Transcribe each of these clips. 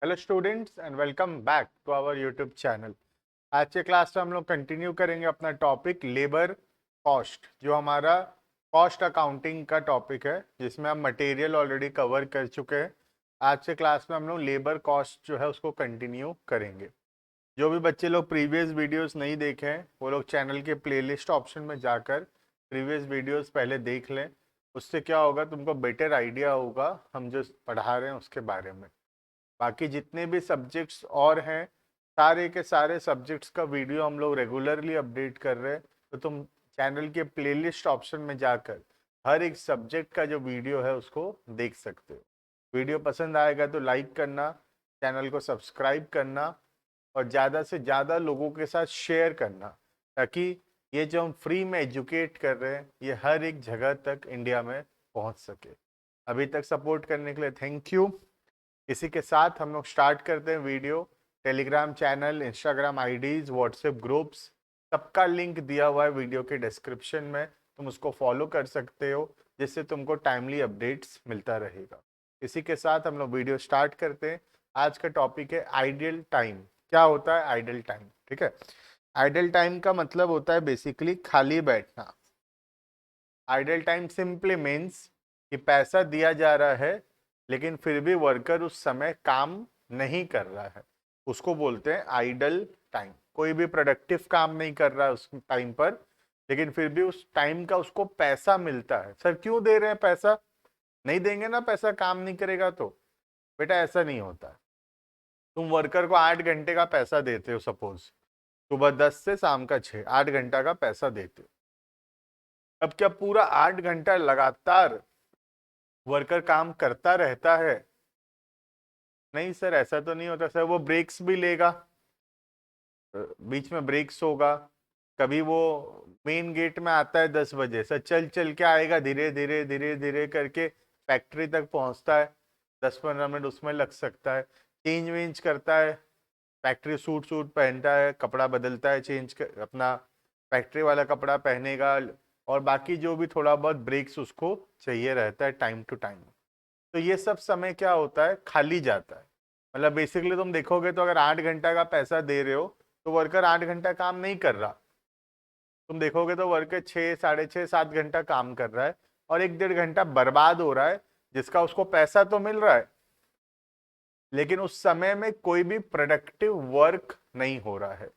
Hello students and welcome back to our YouTube channel. आज के class में हम लोग कंटिन्यू करेंगे अपना टॉपिक लेबर कॉस्ट, जो हमारा कॉस्ट अकाउंटिंग का टॉपिक है, जिसमें हम मटेरियल ऑलरेडी कवर कर चुके हैं। आज के क्लास में हम लोग लेबर कॉस्ट जो है उसको कंटिन्यू करेंगे। जो भी बच्चे लोग प्रीवियस वीडियोस नहीं देखे हैं वो लोग चैनल के प्लेलिस्ट ऑप्शन में जाकर प्रीवियस वीडियोस पहले देख लें। उससे क्या होगा, तुमको बेटर आइडिया होगा हम जो पढ़ा रहे हैं उसके बारे में। बाकी जितने भी सब्जेक्ट्स और हैं, सारे के सारे सब्जेक्ट्स का वीडियो हम लोग रेगुलरली अपडेट कर रहे हैं। तो तुम चैनल के प्लेलिस्ट ऑप्शन में जाकर हर एक सब्जेक्ट का जो वीडियो है उसको देख सकते हो। वीडियो पसंद आएगा तो लाइक करना, चैनल को सब्सक्राइब करना और ज़्यादा से ज़्यादा लोगों के साथ शेयर करना, ताकि ये जो हम फ्री में एजुकेट कर रहे हैं ये हर एक जगह तक इंडिया में पहुंच सके। अभी तक सपोर्ट करने के लिए थैंक यू। इसी के साथ हम लोग स्टार्ट करते हैं video. Telegram channel, Instagram IDs, WhatsApp groups, सबका लिंक दिया हुआ है वीडियो के डिस्क्रिप्शन में। तुम उसको फॉलो कर सकते हो, जिससे तुमको टाइमली अपडेट्स मिलता रहेगा। इसी के साथ हम लोग वीडियो स्टार्ट करते हैं। आज का टॉपिक है आइडियल टाइम। क्या होता है आइडियल टाइम? ठीक है, आइडियल टाइम का मतलब होता है बेसिकली खाली बैठना। आइडल टाइम सिंपली मीन्स कि पैसा दिया जा रहा है लेकिन फिर भी वर्कर उस समय काम नहीं कर रहा है, उसको बोलते हैं आइडल टाइम। कोई भी प्रोडक्टिव काम नहीं कर रहा है उस टाइम पर, लेकिन फिर भी उस टाइम का उसको पैसा मिलता है। सर क्यों दे रहे हैं पैसा? नहीं देंगे ना पैसा, काम नहीं करेगा तो? बेटा ऐसा नहीं होता। तुम वर्कर को 8 घंटे का पैसा देते हो, सपोज सुबह 10 से शाम का 6, 8 घंटा का पैसा देते हो। अब क्या पूरा 8 घंटा लगातार वर्कर काम करता रहता है? नहीं सर, ऐसा तो नहीं होता। सर वो ब्रेक्स भी लेगा, बीच में ब्रेक्स होगा। कभी वो मेन गेट में आता है 10 बजे, सर चल चल के आएगा, धीरे धीरे धीरे धीरे करके फैक्ट्री तक पहुंचता है। 10-15 मिनट उसमें लग सकता है। चेंज वेंज करता है, फैक्ट्री सूट सूट पहनता है, कपड़ा बदलता है, चेंज कर अपना फैक्ट्री वाला कपड़ा पहनेगा। और बाकी जो भी थोड़ा बहुत ब्रेक्स उसको चाहिए रहता है टाइम टू टाइम। तो ये सब समय क्या होता है, खाली जाता है। मतलब बेसिकली तुम देखोगे तो अगर 8 घंटा का पैसा दे रहे हो तो वर्कर 8 घंटा काम नहीं कर रहा। तुम देखोगे तो वर्कर 6, 6.5, 7 घंटा काम कर रहा है और 1-1.5 घंटा बर्बाद हो रहा है, जिसका उसको पैसा तो मिल रहा है लेकिन उस समय में कोई भी प्रोडक्टिव वर्क नहीं हो रहा है।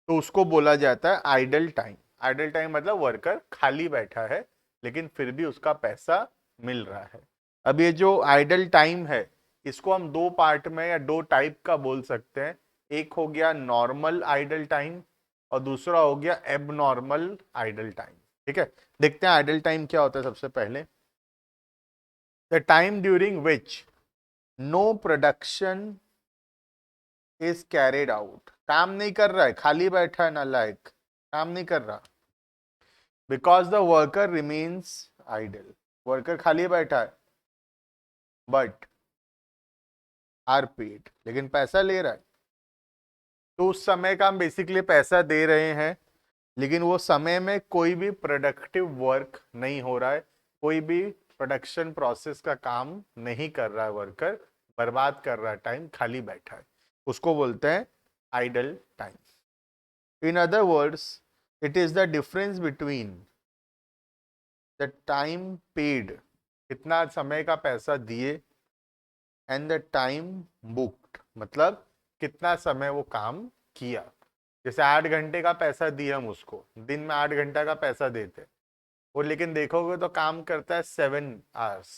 तो उसको बोला जाता है आइडल टाइम। आइडल टाइम मतलब वर्कर खाली बैठा है लेकिन फिर भी उसका पैसा मिल रहा है। अब ये जो आइडल टाइम है, इसको हम दो पार्ट में या दो टाइप का बोल सकते हैं। एक हो गया नॉर्मल आइडल टाइम और दूसरा हो गया एबनॉर्मल आइडल टाइम। ठीक है, देखते हैं आइडल टाइम क्या होता है। सबसे पहले, the time during which no production is carried out. काम नहीं कर रहा है, खाली बैठा है ना, लाइक काम नहीं कर रहा। Because the worker remains idle, worker खाली बैठा है बट आर पेड, लेकिन पैसा ले रहा है। तो उस समय का हम बेसिकली पैसा दे रहे हैं लेकिन वो समय में कोई भी प्रोडक्टिव वर्क नहीं हो रहा है, कोई भी प्रोडक्शन प्रोसेस का काम नहीं कर रहा है। वर्कर बर्बाद कर रहा है टाइम, खाली बैठा है, उसको बोलते हैं idle time. In other words, it is the difference between the time paid, कितना समय का पैसा दिए, and the time booked, मतलब कितना समय वो काम किया। जैसे 8 घंटे का पैसा दिया हम उसको, दिन में 8 घंटा का पैसा देते वो, लेकिन देखोगे तो काम करता है 7 आवर्स।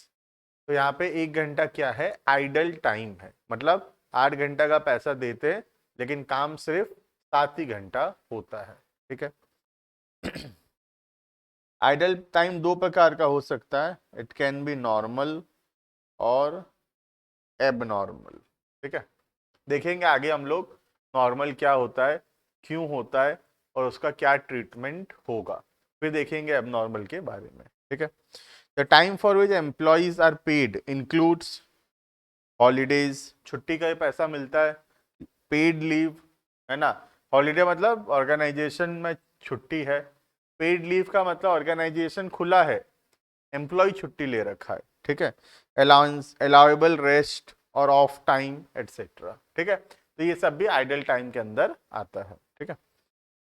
तो यहाँ पे 1 घंटा क्या है, आइडल टाइम है। मतलब 8 घंटा का पैसा देते लेकिन काम सिर्फ 7 ही घंटा होता है। ठीक है। आइडल टाइम दो प्रकार का हो सकता है, इट कैन बी नॉर्मल और एबनॉर्मल। ठीक है, देखेंगे आगे हम लोग नॉर्मल क्या होता है, क्यों होता है और उसका क्या ट्रीटमेंट होगा। फिर देखेंगे एबनॉर्मल के बारे में। ठीक है, the time for which employees are paid includes holidays, छुट्टी का ही पैसा मिलता है, पेड लीव है ना। हॉलीडे मतलब ऑर्गेनाइजेशन में छुट्टी है, पेड लीव का मतलब ऑर्गेनाइजेशन खुला है, एम्प्लॉय छुट्टी ले रखा है। ठीक है, अलाउंस, अलाउेबल रेस्ट और ऑफ टाइम एटसेट्रा। ठीक है, तो ये सब भी आइडल टाइम के अंदर आता है। ठीक है,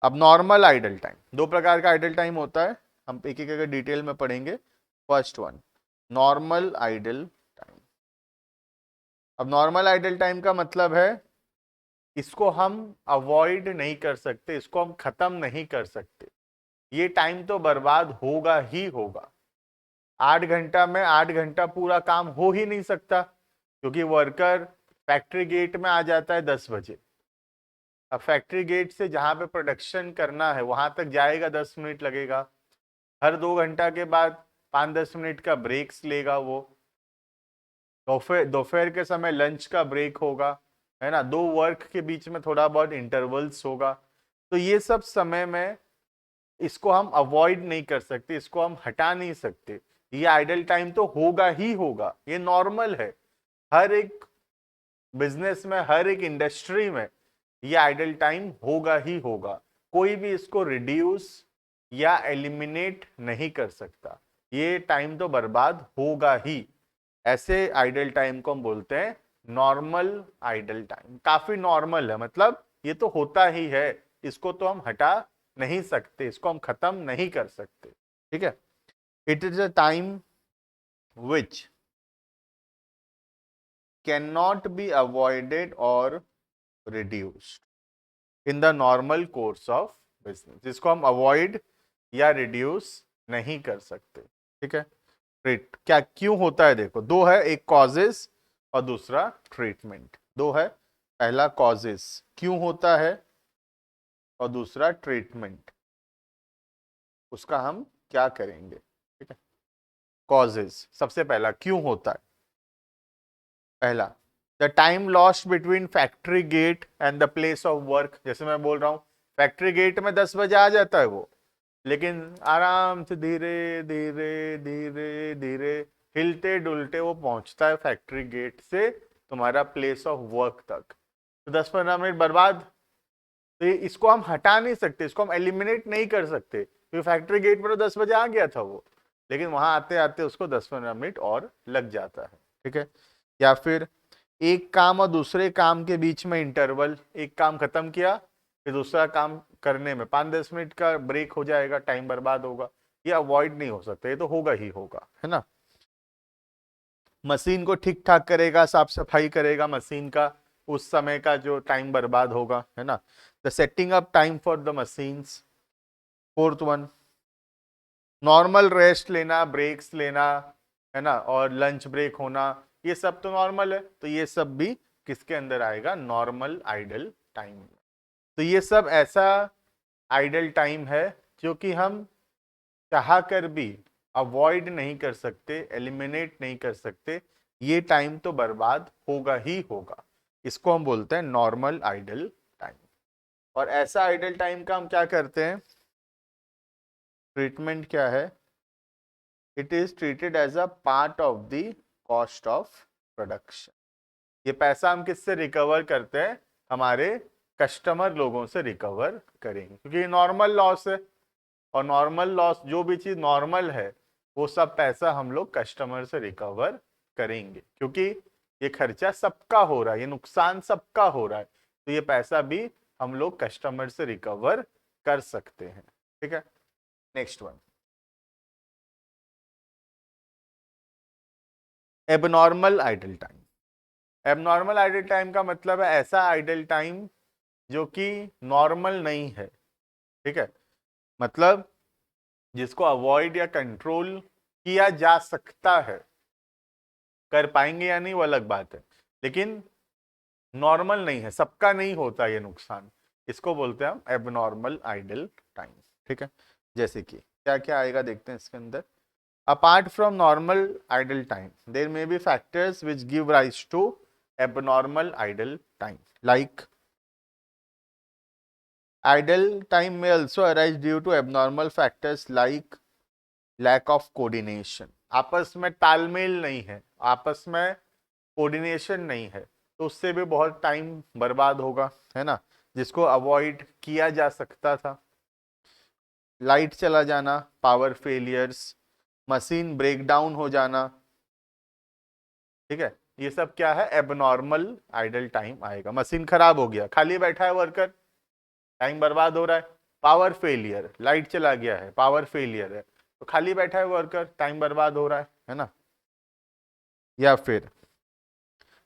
अब नॉर्मल आइडल टाइम, दो प्रकार का आइडल टाइम होता है, हम एक एक करके डिटेल में पढ़ेंगे। First one, normal idle time. अब नॉर्मल आइडल टाइम का मतलब है इसको हम अवॉइड नहीं कर सकते, इसको हम खत्म नहीं कर सकते, ये टाइम तो बर्बाद होगा ही होगा। 8 घंटा में 8 घंटा पूरा काम हो ही नहीं सकता, क्योंकि वर्कर फैक्ट्री गेट में आ जाता है 10 बजे। अब फैक्ट्री गेट से जहां पे प्रोडक्शन करना है वहां तक जाएगा 10 मिनट लगेगा। हर 2 घंटा के बाद 5-10 मिनट का ब्रेक्स लेगा वो। दोपहर दोपहर के समय लंच का ब्रेक होगा, है ना, दो वर्क के बीच में थोड़ा बहुत इंटरवल्स होगा। तो ये सब समय में इसको हम अवॉइड नहीं कर सकते, इसको हम हटा नहीं सकते, ये आइडल टाइम तो होगा ही होगा, ये नॉर्मल है। हर एक बिजनेस में, हर एक इंडस्ट्री में ये आइडल टाइम होगा ही होगा। कोई भी इसको रिड्यूस या एलिमिनेट नहीं कर सकता, ये टाइम तो बर्बाद होगा ही। ऐसे आइडल टाइम को हम बोलते हैं नॉर्मल आइडल टाइम। काफी नॉर्मल है, मतलब ये तो होता ही है, इसको तो हम हटा नहीं सकते, इसको हम खत्म नहीं कर सकते। ठीक है, it is a time which can not be avoided और reduced in the normal course of business, जिसको हम अवॉइड या रिड्यूस नहीं कर सकते। ठीक है, ट्रीट क्या क्यों होता है, देखो दो है, एक कॉजेस और दूसरा ट्रीटमेंट। दो है, पहला कॉजेस क्यों होता है और दूसरा ट्रीटमेंट, उसका हम क्या करेंगे। ठीक है, कॉजेस, सबसे पहला क्यों होता है। पहला, the time lost between factory gate and the place of work. जैसे मैं बोल रहा हूं फैक्ट्री गेट में 10 बजे आ जाता है वो, लेकिन आराम से धीरे धीरे धीरे धीरे हिलते डुलते वो पहुंचता है फैक्ट्री गेट से तुम्हारा प्लेस ऑफ वर्क तक, तो 10-15 मिनट बर्बाद। तो इसको हम हटा नहीं सकते, इसको हम एलिमिनेट नहीं कर सकते, क्योंकि फैक्ट्री गेट पर तो 10 बजे आ गया था वो, लेकिन वहां आते आते उसको 10-15 मिनट और लग जाता है। ठीक है, या फिर एक काम और दूसरे काम के बीच में इंटरवल, एक काम खत्म किया फिर दूसरा काम करने में 5-10 मिनट का ब्रेक हो जाएगा, टाइम बर्बाद होगा, ये अवॉइड नहीं हो सकता, ये तो होगा ही होगा, है ना। मशीन को ठीक ठाक करेगा, साफ सफाई करेगा मशीन का, उस समय का जो टाइम बर्बाद होगा, है ना। The setting up time for the machines. Fourth one, normal rest लेना, ब्रेक्स लेना, है ना, और लंच ब्रेक होना, ये सब तो नॉर्मल है, तो ये सब भी किसके अंदर आएगा, नॉर्मल आइडल टाइम। तो ये सब ऐसा आइडल टाइम है जो कि हम चाह कर भी अवॉइड नहीं कर सकते, एलिमिनेट नहीं कर सकते, ये टाइम तो बर्बाद होगा ही होगा, इसको हम बोलते हैं नॉर्मल आइडल टाइम। और ऐसा आइडल टाइम का हम क्या करते हैं, ट्रीटमेंट क्या है, it is treated as a part of the cost of production. ये पैसा हम किससे रिकवर करते हैं, हमारे कस्टमर लोगों से रिकवर करेंगे, क्योंकि ये नॉर्मल लॉस है, और नॉर्मल लॉस, जो भी चीज नॉर्मल है वो सब पैसा हम लोग कस्टमर से रिकवर करेंगे, क्योंकि ये खर्चा सबका हो रहा है, ये नुकसान सबका हो रहा है, तो ये पैसा भी हम लोग कस्टमर से रिकवर कर सकते हैं। ठीक है, next one, abnormal idle time. Abnormal idle time का मतलब है ऐसा आइडल टाइम जो कि नॉर्मल नहीं है। ठीक है, मतलब जिसको अवॉइड या कंट्रोल किया जा सकता है, कर पाएंगे या नहीं वो अलग बात है, लेकिन नॉर्मल नहीं है, सबका नहीं होता ये नुकसान, इसको बोलते हैं हम एबनॉर्मल आइडल टाइम। ठीक है, जैसे कि क्या क्या आएगा देखते हैं इसके अंदर। Apart from normal idle time there may be factors which give rise to abnormal idle time, like idle time may also arise due to abnormal factors like lack of coordination। आपस में तालमेल नहीं है, आपस में कोऑर्डिनेशन नहीं है, तो उससे भी बहुत टाइम बर्बाद होगा, है ना, जिसको अवॉइड किया जा सकता था। लाइट चला जाना, पावर फेलियर्स, मशीन ब्रेकडाउन हो जाना, ठीक है, ये सब क्या है, एबनॉर्मल आइडल टाइम आएगा। मशीन खराब हो गया, खाली बैठा है वर्कर, टाइम बर्बाद हो रहा है। पावर फेलियर, लाइट चला गया है, पावर फेलियर है, तो खाली बैठा है वर्कर, टाइम बर्बाद हो रहा है ना। या फिर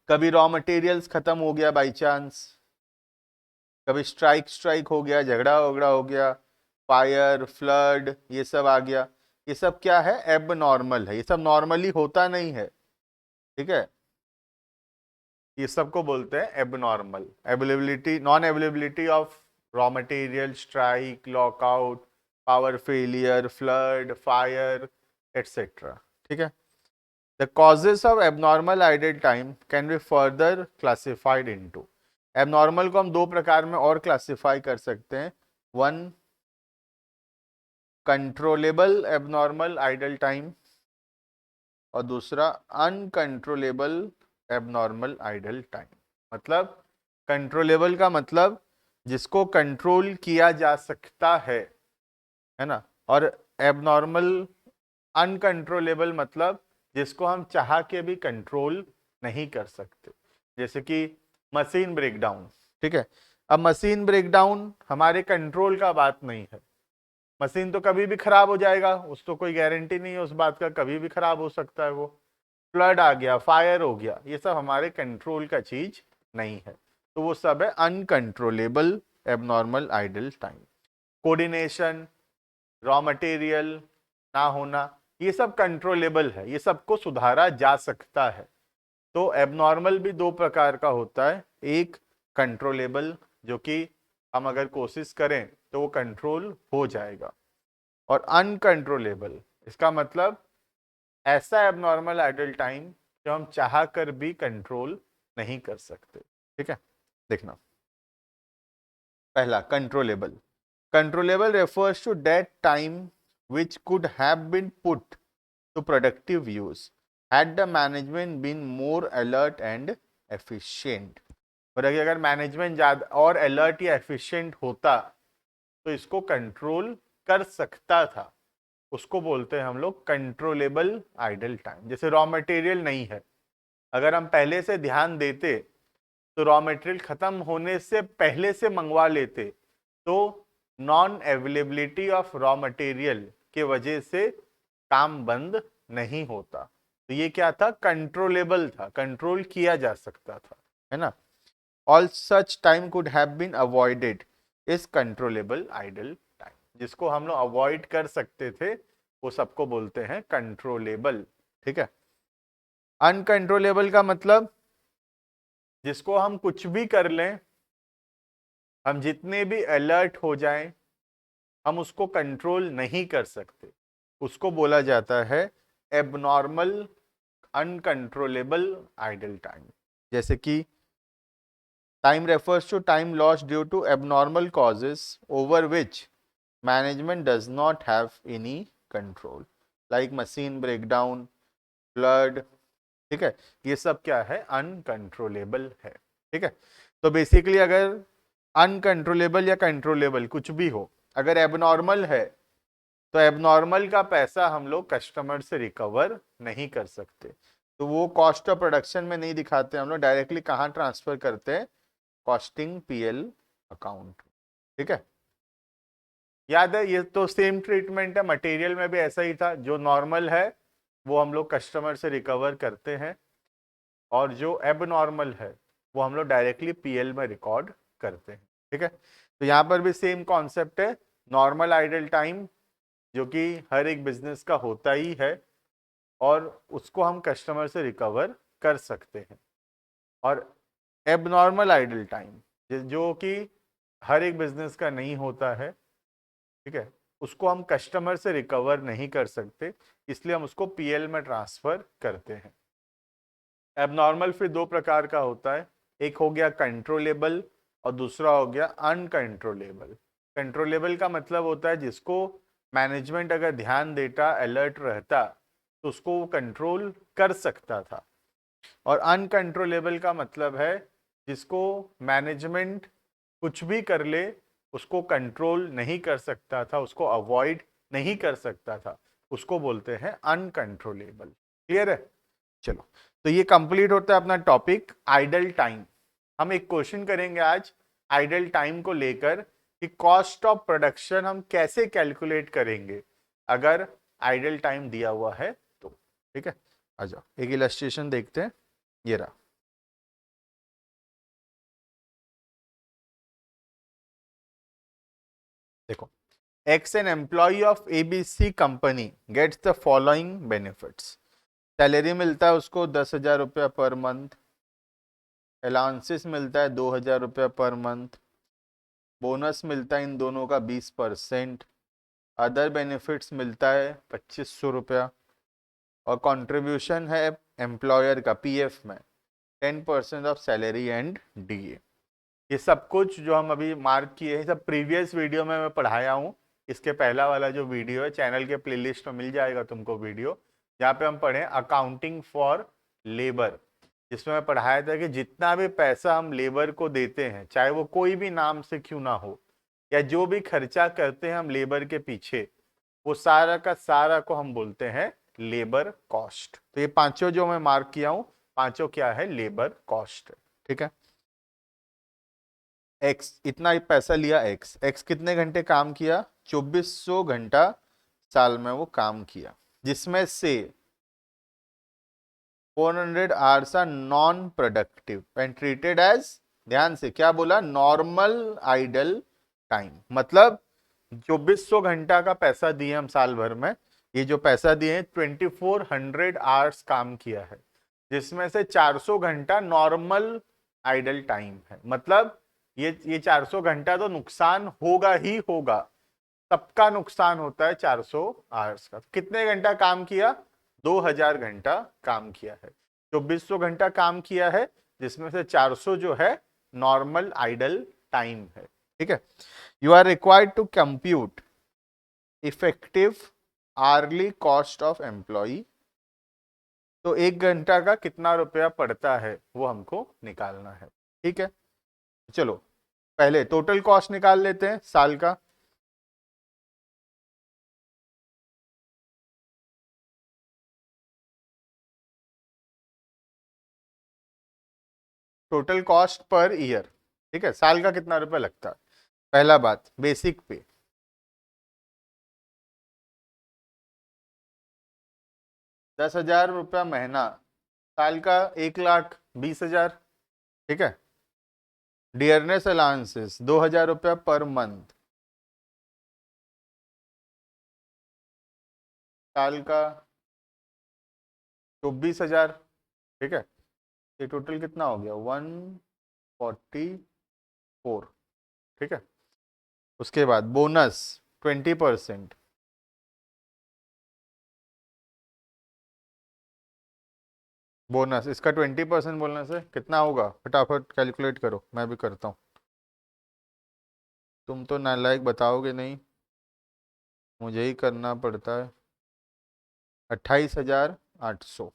कभी रॉ मटेरियल्स खत्म हो गया बाई चांस, कभी स्ट्राइक हो गया, झगड़ा वगड़ा हो गया, फायर फ्लड ये सब आ गया, ये सब क्या है, एब नॉर्मल है, ये सब नॉर्मली होता नहीं है, ठीक है। ये सबको बोलते हैं abnormal. Availability, non availability of raw material, strike, lockout, power failure, flood, fire etcetera, ठीक है। The causes of abnormal idle time can be further classified into, abnormal को हम दो प्रकार में और क्लासिफाई कर सकते हैं। One, controllable abnormal idle time, और दूसरा अनकंट्रोलेबल एबनॉर्मल आइडल टाइम। मतलब कंट्रोलेबल का मतलब जिसको कंट्रोल किया जा सकता है ना, और एबनॉर्मल अनकंट्रोलेबल मतलब जिसको हम चाह के भी कंट्रोल नहीं कर सकते। जैसे कि मशीन ब्रेकडाउन, ठीक है। अब मशीन ब्रेकडाउन हमारे कंट्रोल का बात नहीं है, मशीन तो कभी भी खराब हो जाएगा, उसको कोई गारंटी नहीं है उस बात का, कभी भी खराब हो सकता है वो। फ्लड आ गया, फायर हो गया, ये सब हमारे कंट्रोल का चीज नहीं है, तो वो सब है uncontrollable abnormal idle time. Coordination, raw material ना होना, ये सब कंट्रोलेबल है, ये सबको सुधारा जा सकता है। तो एबनॉर्मल भी दो प्रकार का होता है, एक कंट्रोलेबल जो कि हम अगर कोशिश करें तो वो कंट्रोल हो जाएगा, और अनकंट्रोलेबल इसका मतलब ऐसा एबनॉर्मल आइडल टाइम जो हम चाह कर भी कंट्रोल नहीं कर सकते, ठीक है। देखना, पहला controllable. Controllable refers to that time which could have been put to productive use had the management been more alert and efficient। और अगर मैनेजमेंट ज्यादा और अलर्ट या एफिशिएंट होता तो इसको कंट्रोल कर सकता था, उसको बोलते हैं हम लोग कंट्रोलेबल आइडल टाइम। जैसे रॉ मटेरियल नहीं है, अगर हम पहले से ध्यान देते तो रॉ मटेरियल खत्म होने से पहले से मंगवा लेते, तो non availability of raw material के वजह से काम बंद नहीं होता। तो ये क्या था, कंट्रोलेबल था, कंट्रोल किया जा सकता था, है ना। All such time could have been avoided is controllable idle time. जिसको हम लोग अवॉइड कर सकते थे वो सबको बोलते हैं कंट्रोलेबल, ठीक है। अनकंट्रोलेबल का मतलब जिसको हम कुछ भी कर लें, हम जितने भी अलर्ट हो जाएं, हम उसको कंट्रोल नहीं कर सकते, उसको बोला जाता है एबनॉर्मल अनकंट्रोलेबल आइडल टाइम। जैसे कि time refers to time loss due to abnormal causes over which management does not have any control, like machine breakdown, flood, ठीक है। ये सब क्या है, अनकंट्रोलेबल है, ठीक है। तो बेसिकली अगर अनकंट्रोलेबल या कंट्रोलेबल कुछ भी हो, अगर एबनॉर्मल है तो एबनॉर्मल का पैसा हम लोग कस्टमर से रिकवर नहीं कर सकते, तो वो कॉस्ट ऑफ प्रोडक्शन में नहीं दिखाते, हम लोग डायरेक्टली कहाँ ट्रांसफर करते हैं, कॉस्टिंग पीएल अकाउंट, ठीक है। याद है, ये तो सेम ट्रीटमेंट है, मटेरियल में भी ऐसा ही था, जो नॉर्मल है वो हम लोग कस्टमर से रिकवर करते हैं, और जो एबनॉर्मल है वो हम लोग डायरेक्टली पीएल में रिकॉर्ड करते हैं, ठीक है। तो यहाँ पर भी सेम कॉन्सेप्ट है, नॉर्मल आइडल टाइम जो कि हर एक बिजनेस का होता ही है, और उसको हम कस्टमर से रिकवर कर सकते हैं। और एबनॉर्मल आइडल टाइम जो कि हर एक बिजनेस का नहीं होता है, ठीक है, उसको हम कस्टमर से रिकवर नहीं कर सकते, इसलिए हम उसको पीएल में ट्रांसफर करते हैं। एबनॉर्मल फिर दो प्रकार का होता है, एक हो गया कंट्रोलेबल और दूसरा हो गया अनकंट्रोलेबल। कंट्रोलेबल का मतलब होता है जिसको मैनेजमेंट अगर ध्यान देता, अलर्ट रहता, तो उसको वो कंट्रोल कर सकता था। और अनकंट्रोलेबल का मतलब है जिसको मैनेजमेंट कुछ भी कर ले उसको कंट्रोल नहीं कर सकता था, उसको अवॉइड नहीं कर सकता था, उसको बोलते हैं अनकंट्रोलेबल। क्लियर है? चलो, तो ये कंप्लीट होता है अपना टॉपिक आइडल टाइम। हम एक क्वेश्चन करेंगे आज आइडल टाइम को लेकर कि कॉस्ट ऑफ प्रोडक्शन हम कैसे कैलकुलेट करेंगे अगर आइडल टाइम दिया हुआ है तो। ठीक है, आ जाओ एक इलस्ट्रेशन देखते हैं। ये रहा, देखो, X an employee of ABC company gets the following benefits. Salary मिलता है उसको 10,000 रुपया पर मंथ, अलाउंसेस मिलता है 2,000 रुपया पर मंथ, बोनस मिलता है इन दोनों का 20%, अदर बेनिफिट्स मिलता है 2,500 रुपया, और कंट्रीब्यूशन है एम्प्लॉयर का पीएफ में 10% ऑफ सैलरी एंड डीए। ये सब कुछ जो हम अभी मार्क किए हैं सब प्रीवियस वीडियो में मैं पढ़ाया हूँ। इसके पहला वाला जो वीडियो है चैनल के प्लेलिस्ट में मिल जाएगा तुमको वीडियो, जहाँ पे हम पढ़े अकाउंटिंग फॉर लेबर, जिसमें मैं पढ़ाया था कि जितना भी पैसा हम लेबर को देते हैं, चाहे वो कोई भी नाम से क्यों ना हो, या जो भी खर्चा करते हैं हम लेबर के पीछे, वो सारा का सारा को हम बोलते हैं लेबर कॉस्ट। तो ये पांचों जो मैं मार्क किया हूँ, पांचों क्या है, लेबर कॉस्ट। ठीक है, एक्स इतना ही पैसा लिया, एक्स एक्स कितने घंटे काम किया, 2400 घंटा साल में वो काम किया, जिसमें से 400 hours are non productive and treated as, ध्यान से क्या बोला, नॉर्मल आइडल टाइम। मतलब 2400 घंटा का पैसा दिए हम साल भर में, ये जो पैसा दिए 2400 आवर्स काम किया है, जिसमें से 400 घंटा नॉर्मल आइडल टाइम है। मतलब ये 400 घंटा तो नुकसान होगा ही होगा, सबका नुकसान होता है 400 आवर्स का। कितने घंटा काम किया, 2000 घंटा काम किया है, 2400 घंटा काम किया है, जिसमें से 400 जो है नॉर्मल आइडल टाइम है। ठीक है, you are required to compute effective hourly cost of employee. तो 1 घंटा का कितना रुपया पड़ता है वो हमको निकालना है। ठीक है, चलो पहले टोटल कॉस्ट निकाल लेते हैं साल का। टोटल कॉस्ट पर ईयर, ठीक है, साल का कितना रुपया लगता है। पहला बात, बेसिक पे 10,000 रुपया महीना, साल का 1,20,000। ठीक है, डियरनेस अलाउंसेस 2,000 रुपया पर मंथ, साल का 24,000। ठीक है, ये टोटल कितना हो गया, 144। ठीक है, उसके बाद बोनस 20%, बोनस इसका 20% बोलने से कितना होगा, फटाफट कैलकुलेट करो, मैं भी करता हूँ। तुम तो नालायक बताओगे नहीं, मुझे ही करना पड़ता है। 28,800।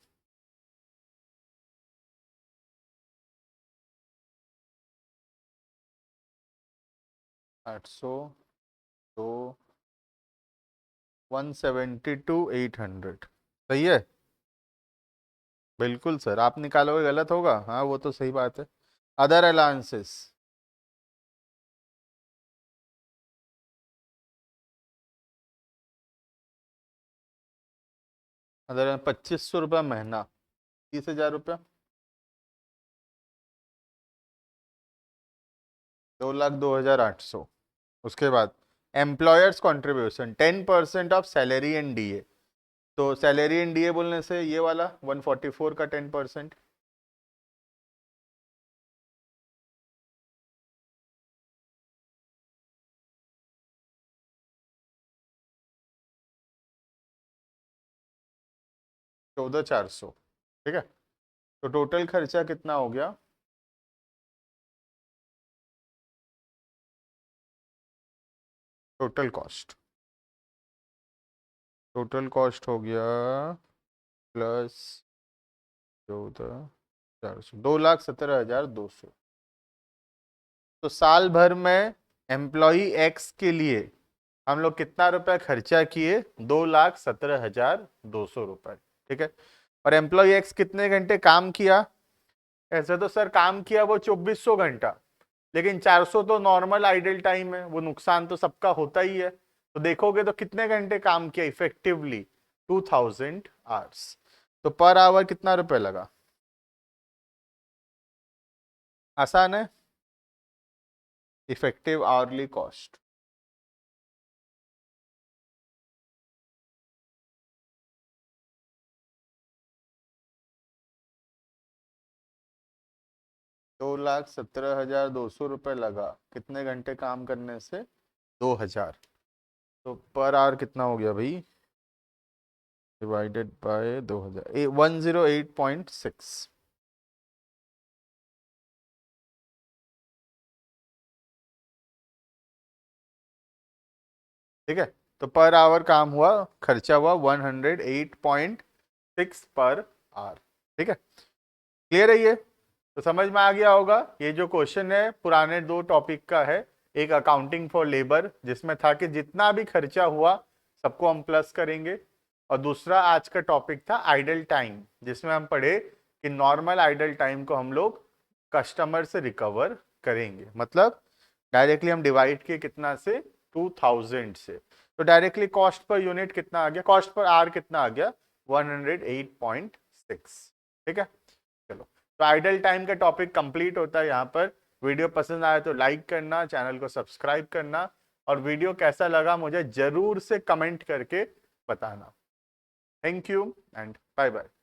800 तो 172,800, सही है। बिल्कुल सर, आप निकालोगे गलत होगा, हाँ वो तो सही बात है। अदर अलाउंसेस, अदर 2,500 रुपया महीना, 30,000 रुपया, 2,02,800। उसके बाद employers contribution 10% of salary and DA. तो सैलरी एंड डीए बोलने से ये वाला 144 का 10%, चौदह 400। ठीक है, तो टोटल खर्चा कितना हो गया, टोटल कॉस्ट, टोटल कॉस्ट हो गया प्लस 14,400, 2,17,200। तो साल भर में एम्प्लॉई एक्स के लिए हम लोग कितना रुपया खर्चा किए, 2,17,200 रुपए। ठीक है, और एम्प्लॉय एक्स कितने घंटे काम किया, ऐसे तो सर काम किया वो 2400 घंटा, लेकिन 400 तो नॉर्मल आइडल टाइम है, वो नुकसान तो सबका होता ही है। तो देखोगे तो कितने घंटे काम किया इफेक्टिवली, 2000 आवर्स। तो पर आवर कितना रुपए लगा, आसान है, इफेक्टिव आवरली कॉस्ट। ₹2,17,200 लगा, कितने घंटे काम करने से, 2000। तो पर आवर कितना हो गया भाई, डिवाइडेड बाय 2000, 108.6। ठीक है, तो पर आवर काम हुआ, खर्चा हुआ 108.6 पर आवर। ठीक है, क्लियर है ये, तो समझ में आ गया होगा। ये जो क्वेश्चन है पुराने दो टॉपिक का है, एक अकाउंटिंग फॉर लेबर जिसमें था कि जितना भी खर्चा हुआ सबको हम प्लस करेंगे, और दूसरा आज का टॉपिक था आइडल टाइम, जिसमें हम पढ़े कि नॉर्मल आइडल टाइम को हम लोग कस्टमर से रिकवर करेंगे, मतलब डायरेक्टली हम डिवाइड किए कितना से, 2000 से। तो डायरेक्टली कॉस्ट पर यूनिट कितना आ गया, कॉस्ट पर आर कितना आ गया, 108.6। ठीक है, चलो, तो आइडल टाइम का टॉपिक कंप्लीट होता है यहाँ पर। वीडियो पसंद आया तो लाइक करना, चैनल को सब्सक्राइब करना, और वीडियो कैसा लगा मुझे जरूर से कमेंट करके बताना। Thank you and bye bye.